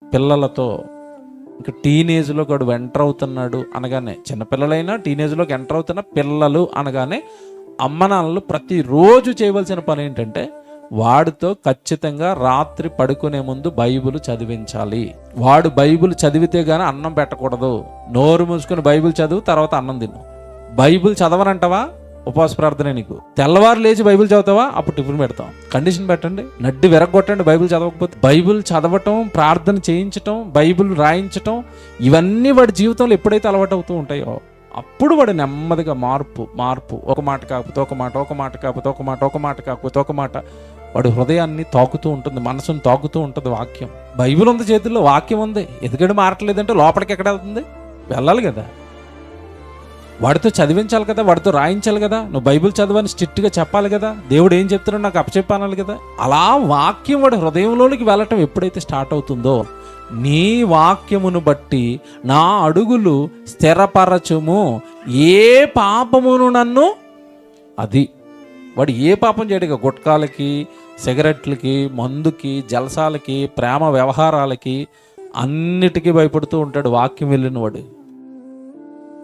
పిల్లలతో, ఇంకా టీనేజ్లోకి వాడు ఎంటర్ అవుతున్నాడు అనగానే, చిన్నపిల్లలైనా టీనేజ్లోకి ఎంటర్ అవుతున్న పిల్లలు అనగానే అమ్మనాన్నలు ప్రతిరోజు చేయవలసిన పని ఏంటంటే వాడితో ఖచ్చితంగా రాత్రి పడుకునే ముందు బైబిల్ చదివించాలి. వాడు బైబిల్ చదివితే గానీ అన్నం పెట్టకూడదు. నోరు మూసుకుని బైబిల్ చదువు, తర్వాత అన్నం తిను. బైబిల్ చదవనంటావా, ఉపవాస ప్రార్థనే నీకు. తెల్లవారు లేచి బైబిల్ చదువుతావా, అప్పుడు టిఫిన్ పెడతాం. కండిషన్ పెట్టండి, నడ్డి విరగొట్టండి బైబిల్ చదవకపోతే. బైబిల్ చదవటం, ప్రార్థన చేయించటం, బైబిల్ రాయించటం, ఇవన్నీ వాడి జీవితంలో ఎప్పుడైతే అలవాటు అవుతూ ఉంటాయో అప్పుడు వాడు నెమ్మదిగా మార్పు ఒక మాట కాకపోతే ఒక మాట, ఒక మాట కాకపోతే ఒక మాట, ఒక మాట కాకపోతే ఒక మాట, వాడి హృదయాన్ని తాకుతూ ఉంటుంది, మనసును తాకుతూ ఉంటుంది వాక్యం. బైబిల్ ఉంది చేతుల్లో, వాక్యం ఉంది, ఎందుకంటే మారట్లేదంటే లోపలికి ఎక్కడ వెళ్తుంది, వెళ్ళాలి కదా. వాడితో చదివించాలి కదా, వాడితో రాయించాలి కదా. నువ్వు బైబిల్ చదవని స్ట్రిక్ట్గా చెప్పాలి కదా, దేవుడు ఏం చెప్తున్నాడు నాకు అప్పచెప్పాలి కదా. అలా వాక్యం వాడి హృదయంలోనికి వెళ్ళటం ఎప్పుడైతే స్టార్ట్ అవుతుందో, నీ వాక్యమును బట్టి నా అడుగులు స్థిరపరచుము, ఏ పాపమును నన్ను, అది వాడు ఏ పాపం చేయడు. గుట్కాలకి, సిగరెట్లకి, మందుకి, జలసాలకి, ప్రేమ వ్యవహారాలకి, అన్నిటికీ భయపడుతూ ఉంటాడు వాక్యం వెళ్ళిన వాడు.